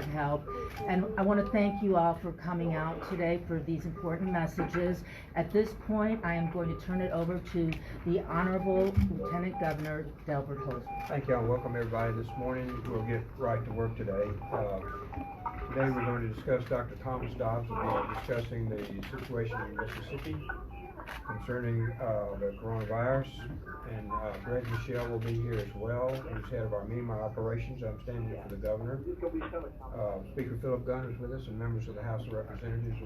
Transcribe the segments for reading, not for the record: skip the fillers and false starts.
of Health. And I want to thank you all for coming out today for these important messages. At this point, I am going to turn it over to the Honorable Lieutenant Governor Delbert Hoseman. Thank you, and welcome everybody this morning. We'll get right to work today. Today we're going to discuss Dr. Thomas Dobbs will be discussing the situation in Mississippi concerning the coronavirus, and Greg Michelle will be here as well. He's head of our MEMA operations. I'm standing here for the governor. Speaker Philip Gunn is with us, and members of the House of Representatives.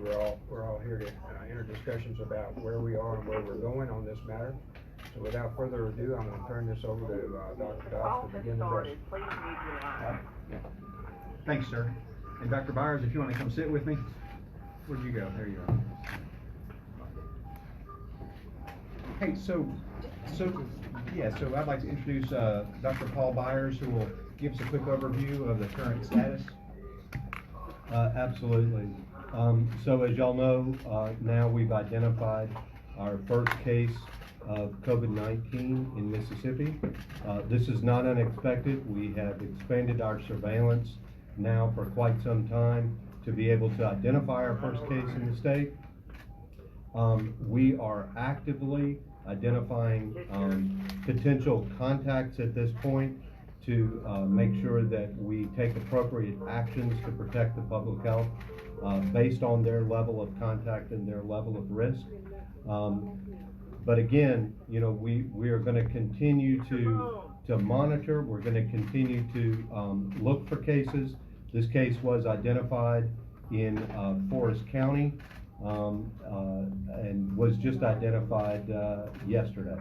We're all here to enter discussions about where we are and where we're going on this matter. So without further ado, I'm going to turn this over to Dr. Dobbs to begin the address. Thanks, sir. And Dr. Byers, if you want to come sit with me. Where'd you go? There you are. Hey, so I'd like to introduce Dr. Paul Byers, who will give us a quick overview of the current status. Absolutely. So as y'all know, now we've identified our first case of COVID-19 in Mississippi. This is not unexpected. We have expanded our surveillance now for quite some time to be able to identify our first case in the state. We are actively identifying potential contacts at this point to make sure that we take appropriate actions to protect the public health based on their level of contact and their level of risk. But again, you know, we are going to continue to monitor. We're going to continue to look for cases. This case was identified in Forest County and was just identified yesterday.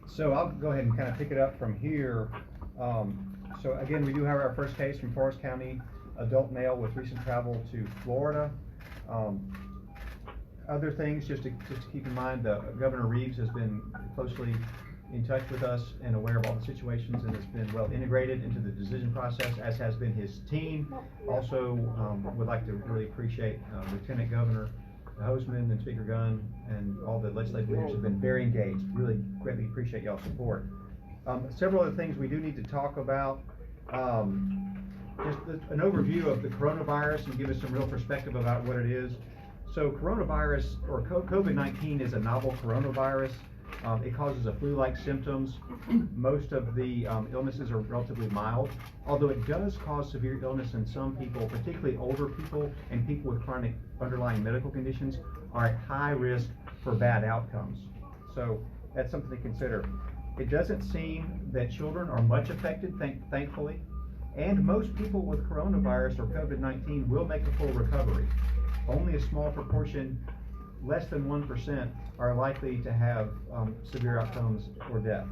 So I'll go ahead and kind of pick it up from here. So again, we do have our first case from Forest County, adult male with recent travel to Florida. Other things just to keep in mind, Governor Reeves has been closely in touch with us and aware of all the situations, and has been well integrated into the decision process, as has been his team. Also, would like to really appreciate Lieutenant Governor Hoseman and Speaker Gunn and all the legislative leaders have been very engaged. Really greatly appreciate y'all's support. Several other things we do need to talk about. Just an overview of the coronavirus and give us some real perspective about what it is. So coronavirus, or COVID-19, is a novel coronavirus. It causes a flu-like symptoms. Most of the illnesses are relatively mild, although it does cause severe illness in some people, particularly older people and people with chronic underlying medical conditions are at high risk for bad outcomes. So that's something to consider. It doesn't seem that children are much affected, thankfully, and most people with coronavirus or COVID-19 will make a full recovery. Only a small proportion, less than 1%, are likely to have severe outcomes or death.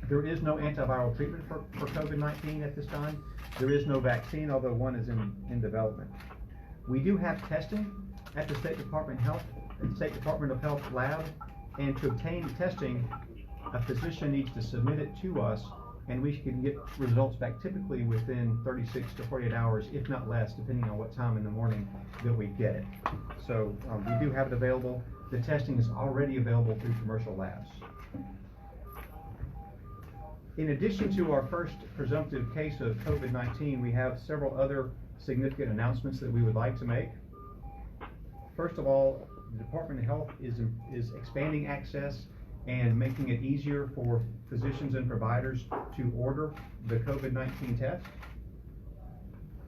There is no antiviral treatment for COVID-19 at this time. There is no vaccine, although one is in development. We do have testing at the State Department of Health lab, and to obtain testing, a physician needs to submit it to us, and we can get results back typically within 36 to 48 hours, if not less, depending on what time in the morning that we get it. So we do have it available. The testing is already available through commercial labs. In addition to our first presumptive case of COVID-19, we have several other significant announcements that we would like to make. First of all, the Department of Health is expanding access and making it easier for physicians and providers to order the COVID-19 test.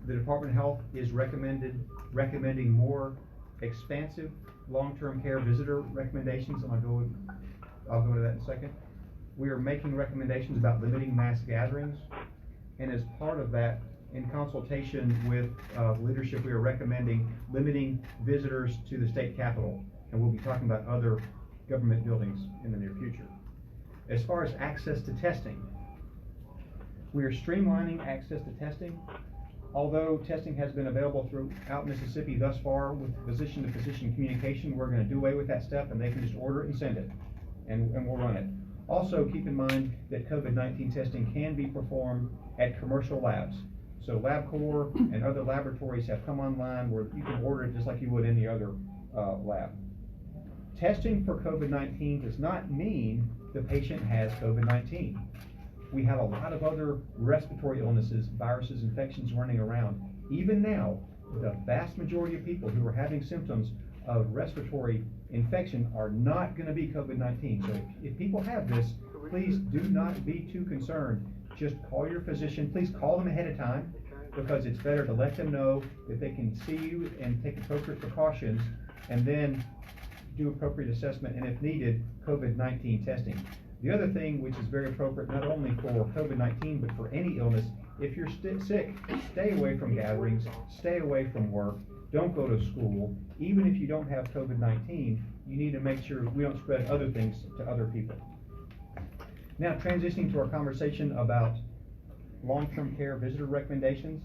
The Department of Health is recommending more expansive long-term care visitor recommendations, and I'll go to that in a second. We are making recommendations about limiting mass gatherings, and as part of that, in consultation with leadership, we are recommending limiting visitors to the state capitol, and we'll be talking about other government buildings in the near future. As far as access to testing, we are streamlining access to testing. Although testing has been available throughout Mississippi thus far with physician-to-physician communication, we're going to do away with that step, and they can just order it and send it, and we'll run it. Also, keep in mind that COVID-19 testing can be performed at commercial labs. So LabCorp and other laboratories have come online where you can order it just like you would any other lab. Testing for COVID-19 does not mean the patient has COVID-19. We have a lot of other respiratory illnesses, viruses, infections running around. Even now, the vast majority of people who are having symptoms of respiratory infection are not going to be COVID-19. So if people have this, please do not be too concerned. Just call your physician. Please call them ahead of time, because it's better to let them know that they can see you and take appropriate precautions, and then do appropriate assessment, and if needed, COVID-19 testing. The other thing, which is very appropriate not only for COVID-19 but for any illness, if you're sick, stay away from gatherings, stay away from work, don't go to school. Even if you don't have COVID-19, you need to make sure we don't spread other things to other people. Now, transitioning to our conversation about long-term care visitor recommendations,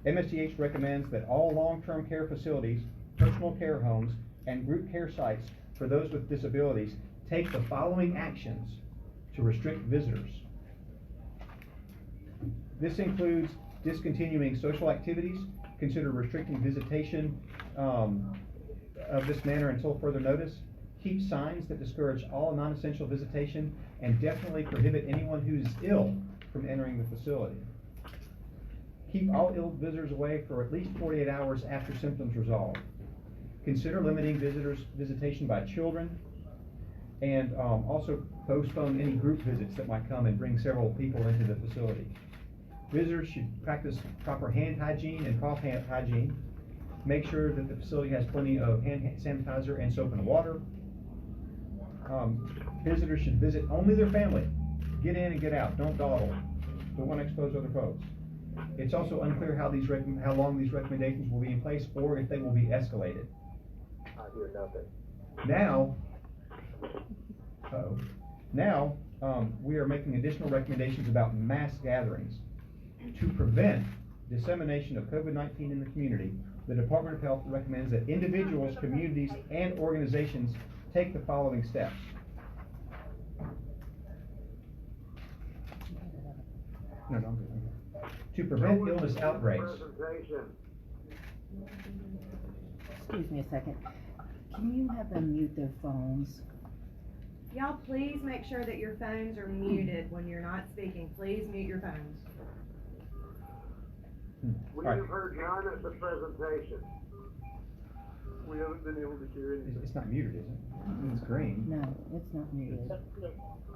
MSDH recommends that all long-term care facilities, personal care homes, and group care sites for those with disabilities take the following actions to restrict visitors. This includes discontinuing social activities, consider restricting visitation of this manner until further notice, keep signs that discourage all non-essential visitation, and definitely prohibit anyone who's ill from entering the facility. Keep all ill visitors away for at least 48 hours after symptoms resolve. Consider limiting visitors' visitation by children, and also postpone any group visits that might come and bring several people into the facility. Visitors should practice proper hand hygiene and cough hygiene. Make sure that the facility has plenty of hand sanitizer and soap and water. Visitors should visit only their family. Get in and get out. Don't dawdle. Don't want to expose other folks. It's also unclear how long these recommendations will be in place, or if they will be escalated. I hear nothing. Now, we are making additional recommendations about mass gatherings. To prevent dissemination of COVID-19 in the community, the Department of Health recommends that individuals, communities, and organizations take the following steps. To prevent illness outbreaks. Excuse me a second. Can you have them mute their phones? Y'all please make sure that your phones are muted when you're not speaking. Please mute your phones. We All right. have heard none of the presentation. We haven't been able to hear anything. It's not muted, is it? It's green. No, it's not muted.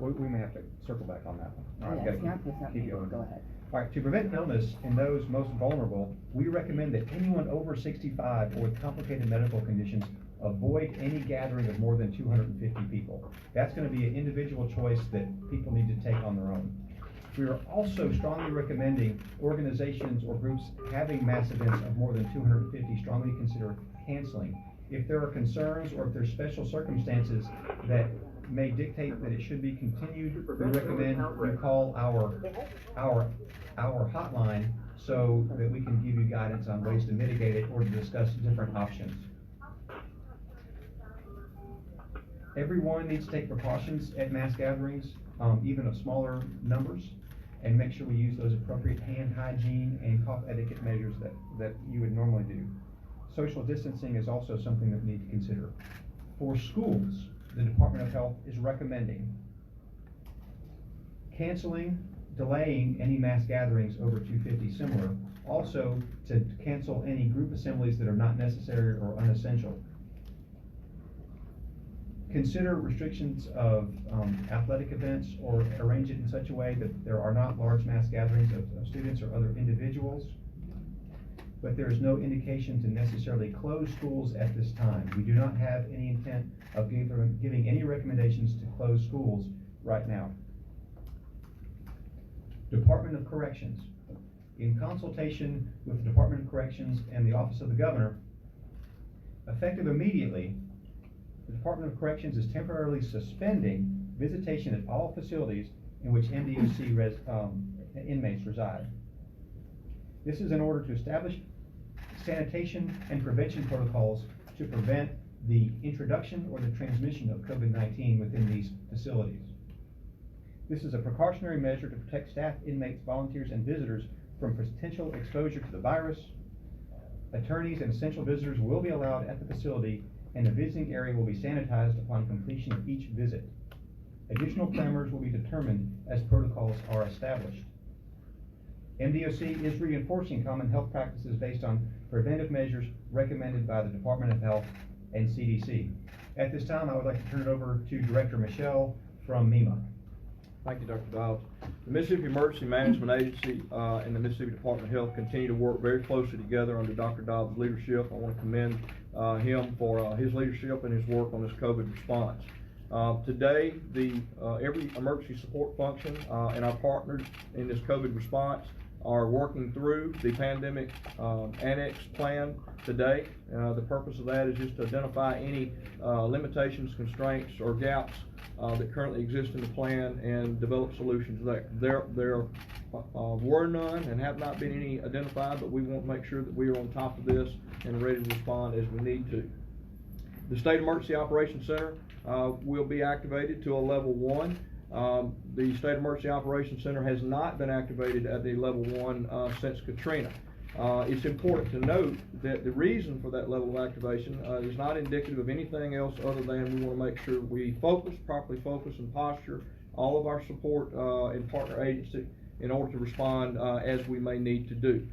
We may have to circle back on that one. All right, Yeah, gotta it's not keep muted. going. Go ahead. All right, to prevent illness in those most vulnerable, we recommend that anyone over 65 or with complicated medical conditions avoid any gathering of more than 250 people. That's going to be an individual choice that people need to take on their own. We are also strongly recommending organizations or groups having mass events of more than 250 strongly consider canceling. If there are concerns or if there's special circumstances that may dictate that it should be continued, we recommend you call our hotline so that we can give you guidance on ways to mitigate it or to discuss different options. Everyone needs to take precautions at mass gatherings, even of smaller numbers, and make sure we use those appropriate hand hygiene and cough etiquette measures that you would normally do. Social distancing is also something that we need to consider. For schools, the Department of Health is recommending canceling, delaying any mass gatherings over 250 similar. Also, to cancel any group assemblies that are not necessary or unessential. Consider restrictions of athletic events or arrange it in such a way that there are not large mass gatherings of students or other individuals. But there is no indication to necessarily close schools at this time. We do not have any intent of giving any recommendations to close schools right now. Department of Corrections. In consultation with the Department of Corrections and the Office of the Governor, effective immediately, the Department of Corrections is temporarily suspending visitation at all facilities in which MDOC inmates reside. This is in order to establish sanitation and prevention protocols to prevent the introduction or the transmission of COVID-19 within these facilities. This is a precautionary measure to protect staff, inmates, volunteers, and visitors from potential exposure to the virus. Attorneys and essential visitors will be allowed at the facility, and the visiting area will be sanitized upon completion of each visit. Additional parameters will be determined as protocols are established. MDOC is reinforcing common health practices based on preventive measures recommended by the Department of Health and CDC. At this time, I would like to turn it over to Director Michelle from MEMA. Thank you, Dr. Dobbs. The Mississippi Emergency Management Agency and the Mississippi Department of Health continue to work very closely together under Dr. Dobbs' leadership. I want to commend him for his leadership and his work on this COVID response. Today, every emergency support function and our partners in this COVID response are working through the pandemic annex plan today. The purpose of that is just to identify any limitations, constraints, or gaps that currently exist in the plan and develop solutions there. There were none and have not been any identified, but we want to make sure that we are on top of this and ready to respond as we need to. The State Emergency Operations Center will be activated to a level 1. The State Emergency Operations Center has not been activated at the level 1 since Katrina. It's important to note that the reason for that level of activation is not indicative of anything else other than we want to make sure we properly focus and posture all of our support and partner agency in order to respond as we may need to do.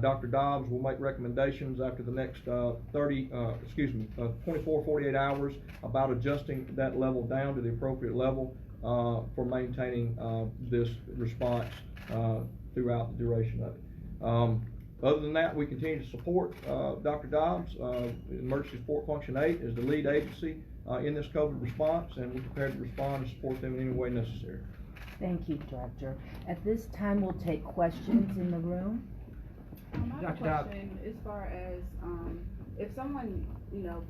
Dr. Dobbs will make recommendations after the next 24, 48 hours about adjusting that level down to the appropriate level for maintaining this response throughout the duration of it. Other than that, we continue to support Dr. Dobbs. Emergency Support Function 8 is the lead agency in this COVID response, and we're prepared to respond and support them in any way necessary. Thank you, Director. At this time, we'll take questions in the room. I have a question as far as if someone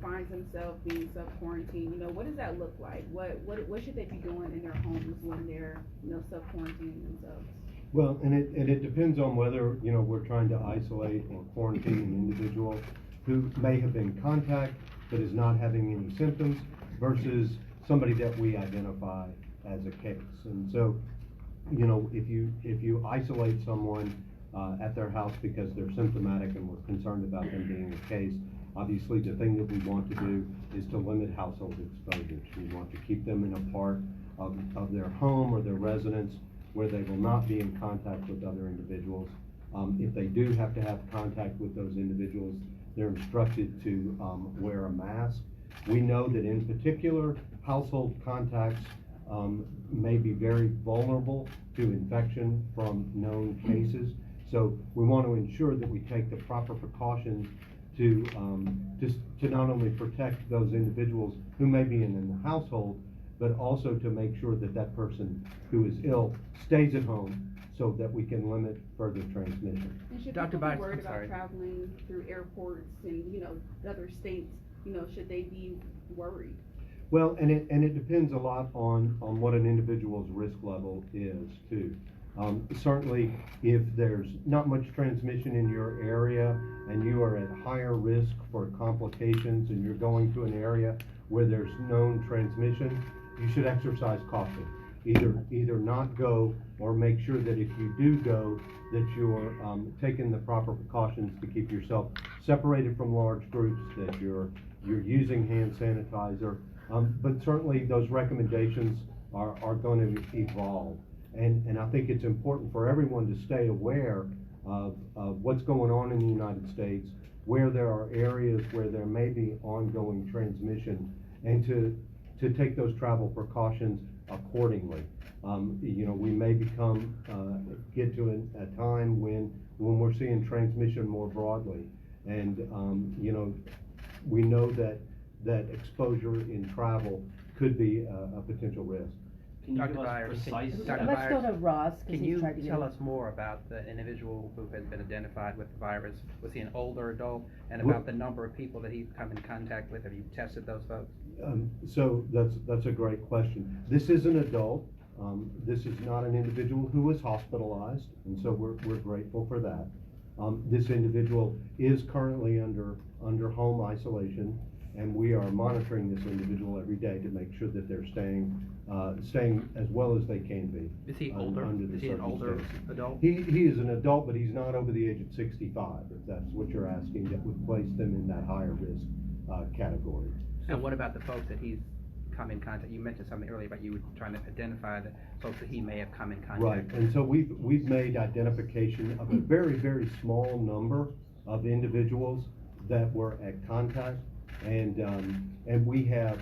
finds themselves being self-quarantined, what does that look like? What should they be doing in their homes when they're self-quarantining themselves? Well, and it depends on whether, we're trying to isolate or quarantine an individual who may have been in contact but is not having any symptoms versus somebody that we identify as a case. And so, if you isolate someone at their house because they're symptomatic and we're concerned about them being a case, obviously the thing that we want to do is to limit household exposures. We want to keep them in a part of their home or their residence where they will not be in contact with other individuals. If they do have to have contact with those individuals, they're instructed to wear a mask. We know that in particular, household contacts may be very vulnerable to infection from known cases. So we want to ensure that we take the proper precautions to not only protect those individuals who may be in the household, but also to make sure that that person who is ill stays at home so that we can limit further transmission. And should Dr. people be Bites, worried I'm about sorry. traveling through airports and other states? Should they be worried? Well, and it depends a lot on what an individual's risk level is too. Certainly, if there's not much transmission in your area and you are at higher risk for complications and you're going to an area where there's known transmission, you should exercise caution. Either not go or make sure that if you do go, that you're taking the proper precautions to keep yourself separated from large groups, that you're using hand sanitizer. But certainly those recommendations are going to evolve. And I think it's important for everyone to stay aware of what's going on in the United States, where there are areas where there may be ongoing transmission, and to take those travel precautions accordingly. We may get to a time when we're seeing transmission more broadly, and we know that exposure in travel could be a potential risk. Can you Dr. give us Byers, precise? Let's go to Ross, because Can he's you tried to get tell in. us more about the individual who has been identified with the virus? Was he an older adult? And about the number of people that he's come in contact with? Have you tested those folks? So that's a great question. This is an adult. This is not an individual who was hospitalized, and so we're grateful for that. This individual is currently under home isolation, and we are monitoring this individual every day to make sure that they're staying as well as they can be. Is he older? Is he an older adult? He is an adult, but he's not over the age of 65, if that's what you're asking. That would place them in that higher risk category. And what about the folks that he's come in contact, you mentioned something earlier about you were trying to identify the folks that he may have come in contact Right, with. and so we've made identification of a very, very small number of individuals that were at contact, and we have,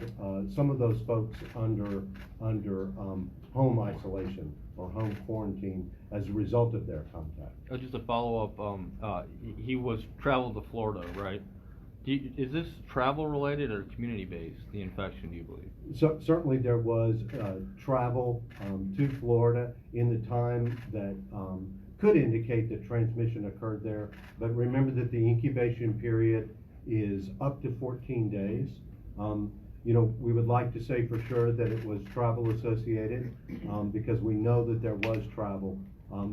some of those folks under home isolation or home quarantine as a result of their contact. Just a follow-up, he was traveled to Florida, right? Is this travel related or community based, the infection, do you believe? So certainly there was travel to Florida in the time that could indicate that transmission occurred there, but remember that the incubation period is up to 14 days. You know, we would like to say for sure that it was travel associated, because we know that there was travel.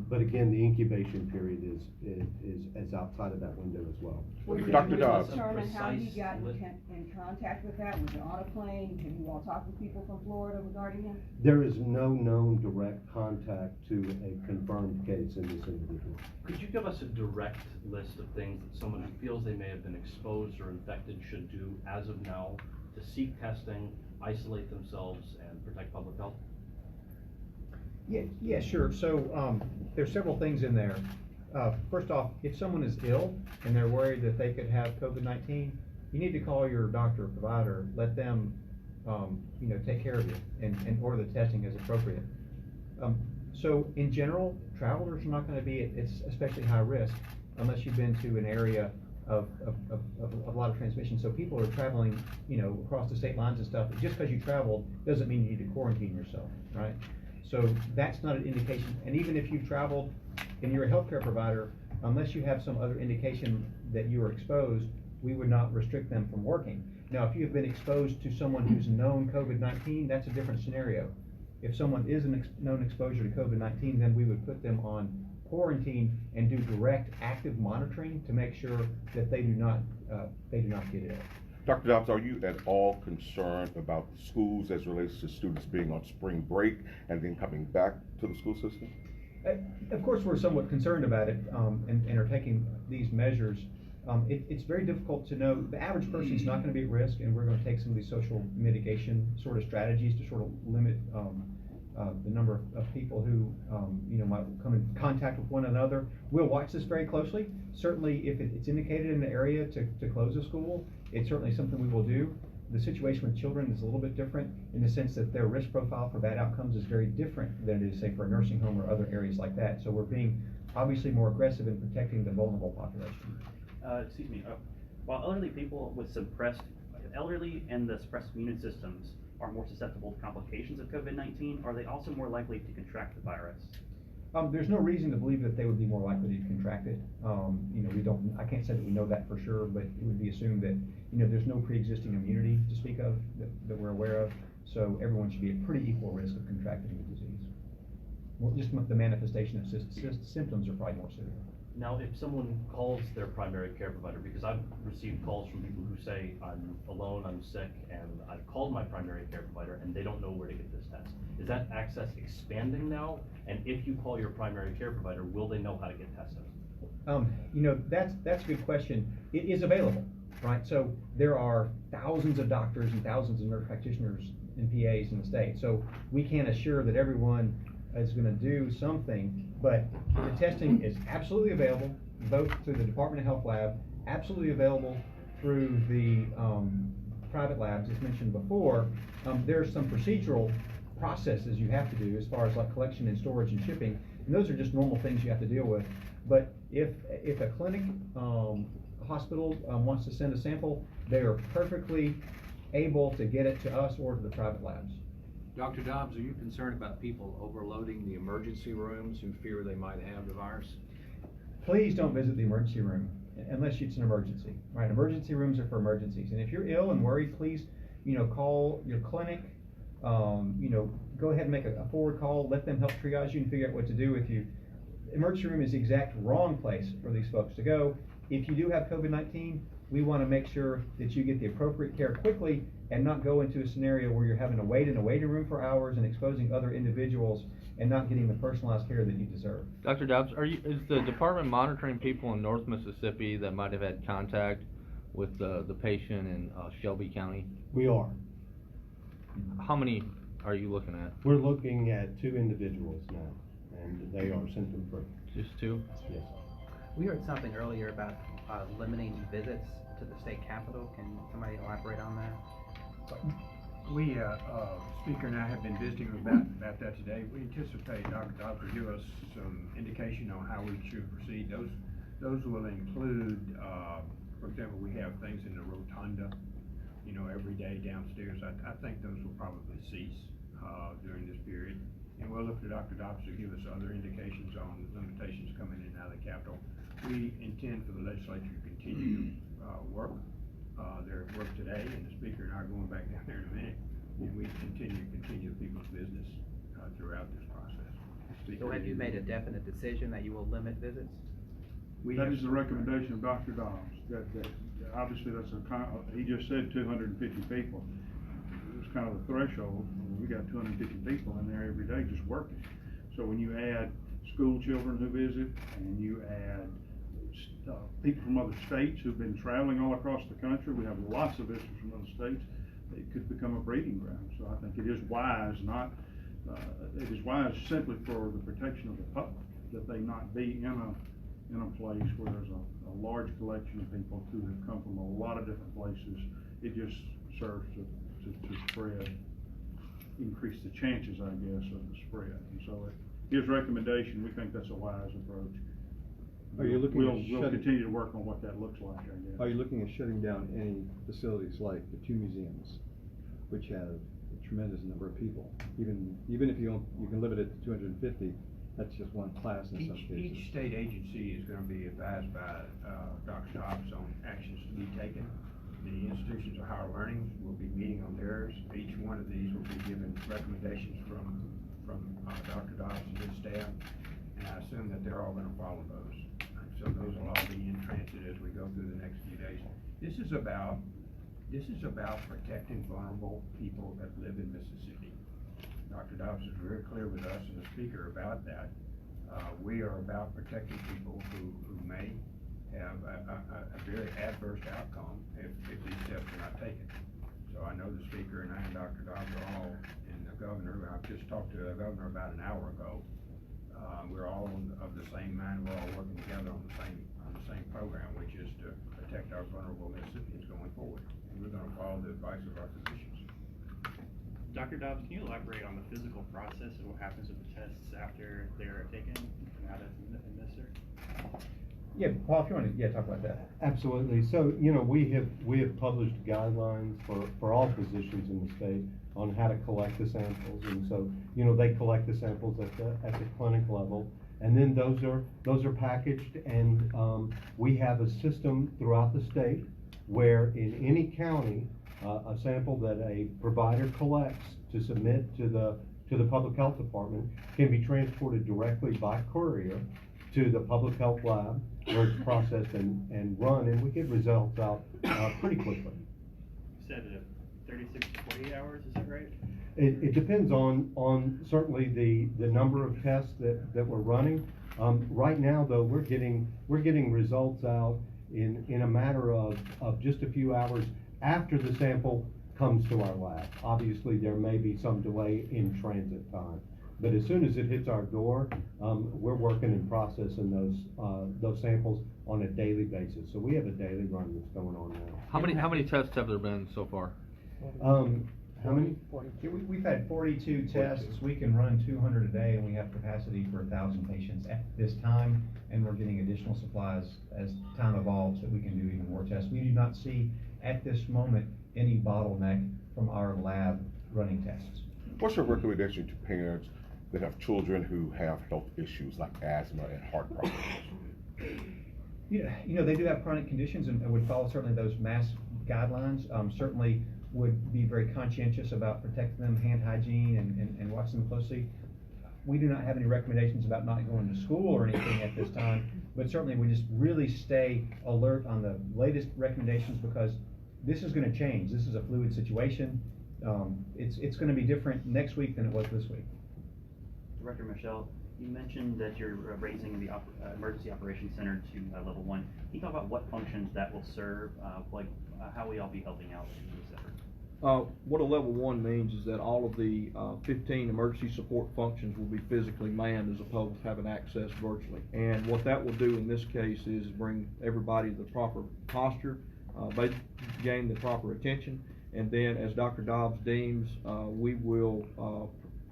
But again, the incubation period is outside of that window as well. Dr. Dobbs. Determine how you got in contact with that? Was it on a plane? Have you all talked with people from Florida regarding him? There is no known direct contact to a confirmed case in this individual. Could you give us a direct list of things that someone who feels they may have been exposed or infected should do as of now to seek testing, isolate themselves, and protect public health? Yeah, sure. So, there's several things in there. First off, if someone is ill and they're worried that they could have COVID-19, you need to call your doctor or provider, let them, take care of you and order the testing as appropriate. So in general, travelers are not gonna be at especially high risk unless you've been to an area of a lot of transmission. So people are traveling, across the state lines and stuff. Just because you traveled doesn't mean you need to quarantine yourself, right? So that's not an indication. And even if you've traveled and you're a healthcare provider, unless you have some other indication that you are exposed, we would not restrict them from working. Now, if you have been exposed to someone who's known COVID-19, that's a different scenario. If someone is a known exposure to COVID-19, then we would put them on quarantine and do direct active monitoring to make sure that they do not get ill. Dr. Dobbs, are you at all concerned about schools as relates to students being on spring break and then coming back to the school system? Of course, we're somewhat concerned about it, and are taking these measures. It's very difficult to know. The average person is not going to be at risk, and we're going to take some of these social mitigation sort of strategies to sort of limit the number of people who might come in contact with one another. We'll watch this very closely. Certainly, if it's indicated in the area to close a school, it's certainly something we will do. The situation with children is a little bit different in the sense that their risk profile for bad outcomes is very different than it is, say, for a nursing home or other areas like that. So we're being obviously more aggressive in protecting the vulnerable population. While elderly and the suppressed immune systems are more susceptible to complications of COVID-19, are they also more likely to contract the virus? There's no reason to believe that they would be more likely to contract it. I can't say that we know that for sure, but it would be assumed that, there's no pre-existing immunity to speak of that we're aware of. So everyone should be at pretty equal risk of contracting the disease. Well, just the manifestation of symptoms are probably more severe. Now, if someone calls their primary care provider, because I've received calls from people who say, I'm alone, I'm sick, and I've called my primary care provider and they don't know where to get this test. Is that access expanding now? And if you call your primary care provider, will they know how to get tested? That's a good question. It is available, right? So there are thousands of doctors and thousands of nurse practitioners and PAs in the state. So we can't assure that everyone is going to do something, but the testing is absolutely available, both through the Department of Health lab, absolutely available through the private labs, as mentioned before. There's some procedural processes you have to do as far as like collection and storage and shipping, and those are just normal things you have to deal with. But if a clinic, a hospital wants to send a sample, they are perfectly able to get it to us or to the private labs. Dr. Dobbs, are you concerned about people overloading the emergency rooms who fear they might have the virus? Please don't visit the emergency room unless it's an emergency, right? Emergency rooms are for emergencies. And if you're ill and worried, please, call your clinic, go ahead and make a forward call, let them help triage you and figure out what to do with you. Emergency room is the exact wrong place for these folks to go. If you do have COVID-19, we want to make sure that you get the appropriate care quickly and not go into a scenario where you're having to wait in a waiting room for hours and exposing other individuals and not getting the personalized care that you deserve. Dr. Dobbs, is the department monitoring people in North Mississippi that might have had contact with the patient in Shelby County? We are. How many are you looking at? We're looking at 2 individuals now, and they are symptom-free. Just 2? Yes. We heard something earlier about limiting visits to the state capitol. Can somebody elaborate on that? We, Speaker and I have been visiting about that today. We anticipate Dr. Dobbs will give us some indication on how we should proceed. Those will include, for example, we have things in the rotunda, you know, every day downstairs. I think those will probably cease during this period. And we'll look to Dr. Dobbs to give us other indications on limitations coming in and out of the Capitol. We intend for the legislature to continue work. Their work today, and the Speaker and I are going back down there in a minute, and we continue people's business throughout this process. So have you made a definite decision that you will limit visits? That is the recommendation of Dr. Dobbs, that obviously he just said 250 people. It was kind of the threshold. We got 250 people in there every day just working. So when you add school children who visit, and you add people from other states who've been traveling all across the country, we have lots of visitors from other states, it could become a breeding ground. So I think it is wise simply for the protection of the public, that they not be in a place where there's a large collection of people who have come from a lot of different places. It just serves to spread, increase the chances, I guess, of the spread. And so his recommendation, we think that's a wise approach. Are you looking We'll continue to work on what that looks like, I guess. Are you looking at shutting down any facilities like the 2 museums, which have a tremendous number of people? Even if you can limit it to 250, that's just one class in some cases. Each state agency is going to be advised by Dr. Dobbs on actions to be taken. The institutions of higher learning will be meeting on theirs. Each one of these will be given recommendations from Dr. Dobbs and his staff, and I assume that they're all going to follow those. So those will all be in transit as we go through the next few days. This is about protecting vulnerable people that live in Mississippi. Dr. Dobbs is very clear with us and the Speaker about that. We are about protecting people who may have a very adverse outcome if these steps are not taken. So I know the Speaker and I and Dr. Dobbs are all, and the Governor, I've just talked to the Governor about an hour ago. We're all of the same mind. We're all working together on the same program, which is to protect our vulnerable Mississippians going forward. And we're going to follow the advice of our physicians. Dr. Dobbs, can you elaborate on the physical process of what happens with the tests after they're taken and how that's administered? Yeah, Paul, if you want to, talk about that. Absolutely. So, we have published guidelines for all physicians in the state on how to collect the samples, and so, they collect the samples at the clinic level, and then those are packaged, and we have a system throughout the state where in any county, a sample that a provider collects to submit to the public health department can be transported directly by courier to the public health lab where it's processed and run, and we get results out pretty quickly. You said 36 to 48 hours, is that right? It depends on certainly the number of tests that we're running. Right now, though, we're getting results out in a matter of just a few hours after the sample comes to our lab. Obviously, there may be some delay in transit time, but as soon as it hits our door, we're working and processing those samples on a daily basis. So we have a daily run that's going on now. How many tests have there been so far? How many? We've had 42 tests. We can run 200 a day, and we have capacity for 1,000 patients at this time, and we're getting additional supplies as time evolves that we can do even more tests. We do not see at this moment any bottleneck from our lab running tests. What's your recommendation to parents that have children who have health issues like asthma and heart problems? They do have chronic conditions and would follow certainly those mass guidelines. Certainly would be very conscientious about protecting them, hand hygiene, and watching them closely. We do not have any recommendations about not going to school or anything at this time, but certainly we just really stay alert on the latest recommendations because this is going to change. This is a fluid situation. It's going to be different next week than it was this week. Director Michelle, you mentioned that you're raising the Emergency Operations Center to level 1. Can you talk about what functions that will serve, how will y'all be helping out in this effort? What a level 1 means is that all of the 15 emergency support functions will be physically manned as opposed to having access virtually. And what that will do in this case is bring everybody to the proper posture, gain the proper attention, and then as Dr. Dobbs deems, we will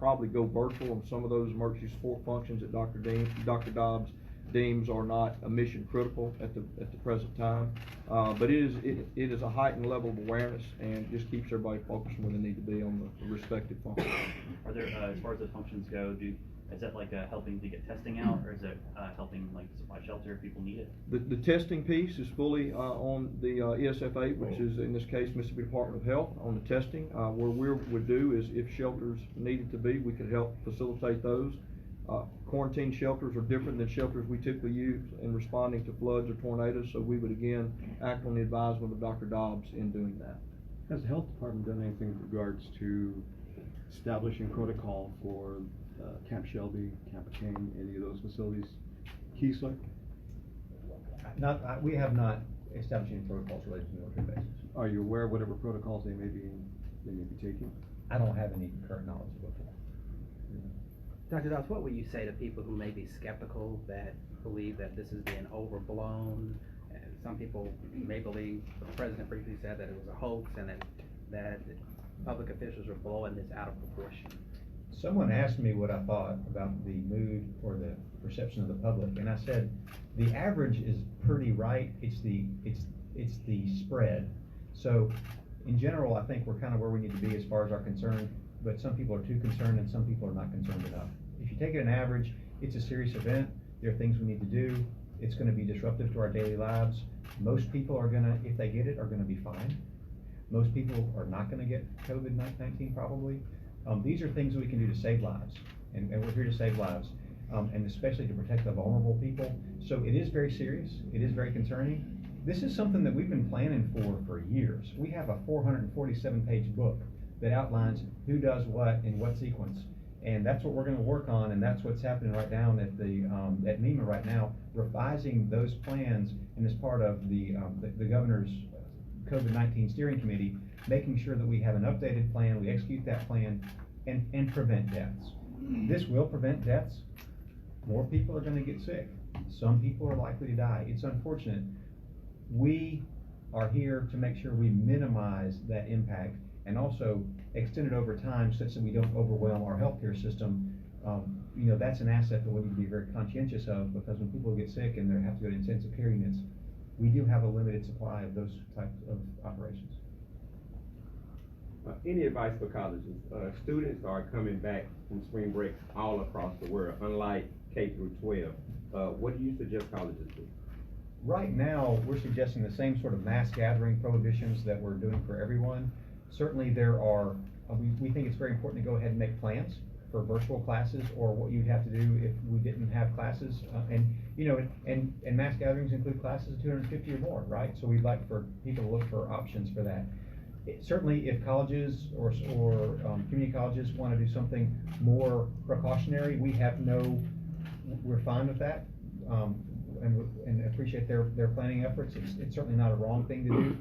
probably go virtual on some of those emergency support functions that Dr. Dobbs deems are not mission critical at the present time. But it is a heightened level of awareness and just keeps everybody focused where they need to be on the respective functions. Are there, as far as those functions go, is that like helping to get testing out, or is it helping like supply shelter if people need it? The testing piece is fully on the ESF8, which is in this case Mississippi Department of Health on the testing. Where we would do is if shelters needed to be, we could help facilitate those. Quarantine shelters are different than shelters we typically use in responding to floods or tornadoes, so we would again act on the advisement of Dr. Dobbs in doing that. Has the health department done anything with regards to establishing protocol for Camp Shelby, Camp McCain, any of those facilities? Keesler? We have not established any protocols related to military bases. Are you aware of whatever protocols they may be taking? I don't have any current knowledge of that. Dr. Dobbs, what would you say to people who may be skeptical, that believe that this is being overblown? And some people may believe the president briefly said that it was a hoax and that public officials are blowing this out of proportion. Someone asked me what I thought about the mood or the perception of the public, and I said the average is pretty right. It's the spread. So in general, I think we're kind of where we need to be as far as our concern, but some people are too concerned and some people are not concerned enough. If you take it an average, it's a serious event. There are things we need to do. It's going to be disruptive to our daily lives. Most people are going to, if they get it, are going to be fine. Most people are not going to get COVID-19 probably. These are things we can do to save lives, and we're here to save lives, and especially to protect the vulnerable people. So it is very serious. It is very concerning. This is something that we've been planning for years. We have a 447-page book that outlines who does what in what sequence, and that's what we're going to work on, and that's what's happening right now at the at MEMA right now, revising those plans, and as part of the governor's COVID-19 steering committee, making sure that we have an updated plan, we execute that plan, and prevent deaths. This will prevent deaths. More people are going to get sick. Some people are likely to die. It's unfortunate. We are here to make sure we minimize that impact and also extend it over time such that we don't overwhelm our healthcare system. That's an asset that we need to be very conscientious of, because when people get sick and they have to go to intensive care units, we do have a limited supply of those types of operations. Any advice for colleges? Students are coming back from spring break all across the world, unlike K through 12. What do you suggest colleges do? Right now, we're suggesting the same sort of mass gathering prohibitions that we're doing for everyone. Certainly there are, we think it's very important to go ahead and make plans for virtual classes, or what you'd have to do if we didn't have classes. And mass gatherings include classes of 250 or more, right? So we'd like for people to look for options for that. Certainly if colleges or community colleges want to do something more precautionary, we're fine with that, and appreciate their planning efforts. It's certainly not a wrong thing to do.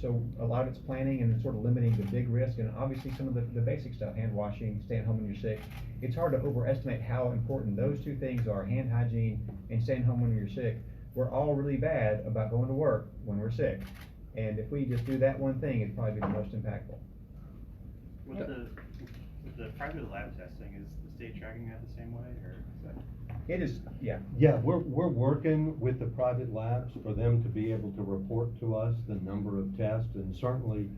So a lot of it's planning and sort of limiting the big risk, and obviously some of the basic stuff, hand washing, staying home when you're sick. It's hard to overestimate how important those two things are, hand hygiene and staying home when you're sick. We're all really bad about going to work when we're sick, and if we just do that one thing, it'd probably be the most impactful. With the private lab testing, is the state tracking that the same way, or is that? It is, yeah. Yeah, we're working with the private labs for them to be able to report to us the number of tests, and certainly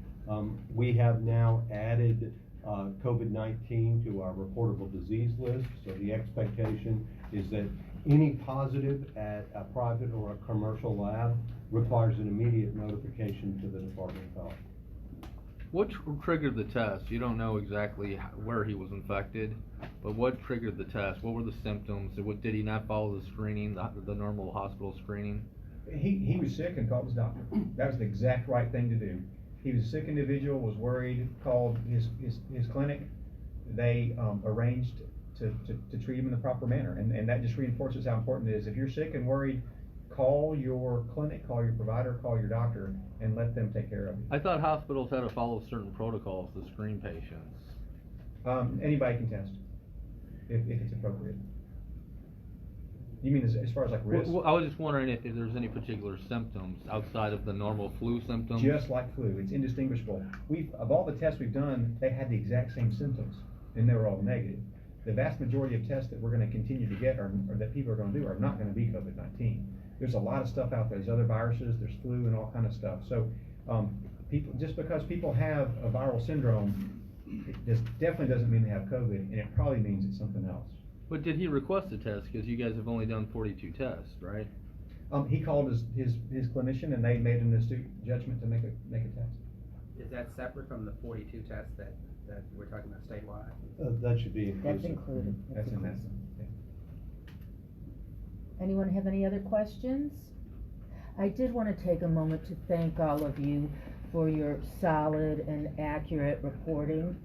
we have now added COVID-19 to our reportable disease list. So the expectation is that any positive at a private or a commercial lab requires an immediate notification to the Department of Health. What triggered the test? You don't know exactly where he was infected, but what triggered the test? What were the symptoms? Did he not follow the screening, the normal hospital screening? He was sick and called his doctor. That was the exact right thing to do. He was a sick individual, was worried, called his clinic. They arranged to treat him in the proper manner, and that just reinforces how important it is. If you're sick and worried, call your clinic, call your provider, call your doctor, and let them take care of you. I thought hospitals had to follow certain protocols to screen patients. Anybody can test, if it's appropriate. You mean as far as like risk? Well, I was just wondering if there's any particular symptoms outside of the normal flu symptoms? Just like flu, it's indistinguishable. Of all the tests we've done, they had the exact same symptoms, and they were all negative. The vast majority of tests that we're gonna continue to get, or that people are gonna do, are not gonna be COVID-19. There's a lot of stuff out there, there's other viruses, there's flu and all kind of stuff. So, just because people have a viral syndrome, definitely doesn't mean they have COVID, and it probably means it's something else. But did he request a test? Because you guys have only done 42 tests, right? He called his clinician, and they made an astute judgment to make a test. Is that separate from the 42 tests that we're talking about statewide? That should be inclusive. That's included. That's in that. Anyone have any other questions? I did want to take a moment to thank all of you for your solid and accurate reporting.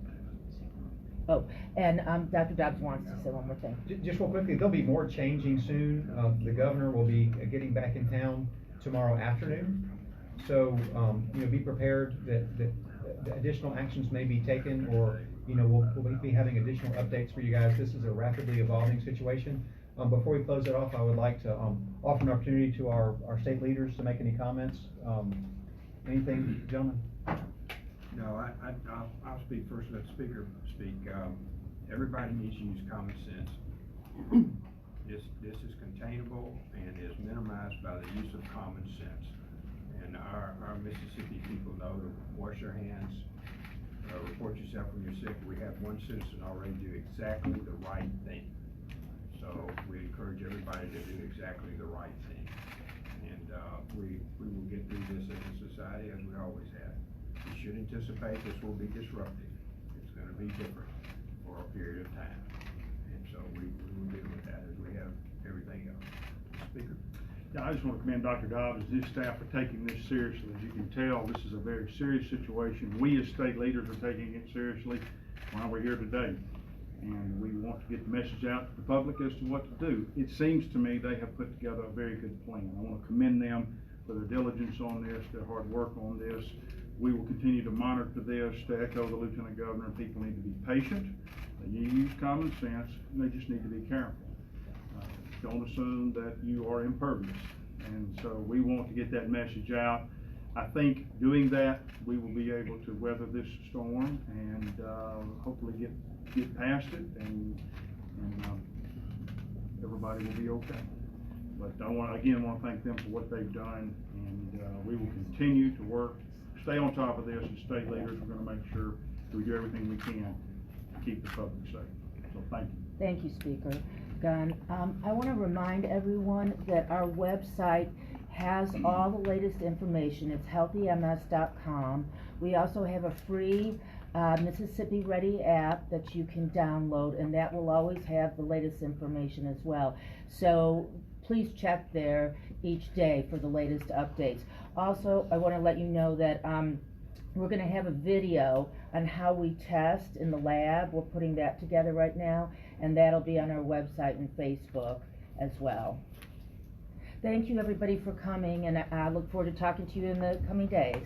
Oh, and Dr. Dobbs wants to say one more thing. Just real quickly, there'll be more changing soon. The governor will be getting back in town tomorrow afternoon. So, be prepared that additional actions may be taken, or, we'll be having additional updates for you guys. This is a rapidly evolving situation. Before we close it off, I would like to offer an opportunity to our state leaders to make any comments. Anything, gentlemen? No, I'll speak first, let the speaker speak. Everybody needs to use common sense. This is containable and is minimized by the use of common sense. And our Mississippi people know to wash their hands, report yourself when you're sick. We have one citizen already do exactly the right thing. So we encourage everybody to do exactly the right thing. And we will get through this as a society as we always have. We should anticipate this will be disruptive. It's going to be different for a period of time. And so we will deal with that as we have everything else. Speaker. Yeah, I just want to commend Dr. Dobbs and his staff for taking this seriously. As you can tell, this is a very serious situation. We as state leaders are taking it seriously while we're here today. And we want to get the message out to the public as to what to do. It seems to me they have put together a very good plan. I want to commend them for their diligence on this, their hard work on this. We will continue to monitor this. To echo the Lieutenant Governor, people need to be patient. They need to use common sense, and they just need to be careful. Don't assume that you are impervious. And so we want to get that message out. I think doing that, we will be able to weather this storm and hopefully get past it, and everybody will be okay. But I want to thank them for what they've done, and we will continue to work, stay on top of this as state leaders. We're going to make sure we do everything we can to keep the public safe. So thank you. Thank you, Speaker Gunn. I want to remind everyone that our website has all the latest information. It's healthyms.com. We also have a free Mississippi Ready app that you can download, and that will always have the latest information as well. So please check there each day for the latest updates. Also, I want to let you know that we're going to have a video on how we test in the lab. We're putting that together right now, and that'll be on our website and Facebook as well. Thank you, everybody, for coming, and I look forward to talking to you in the coming days.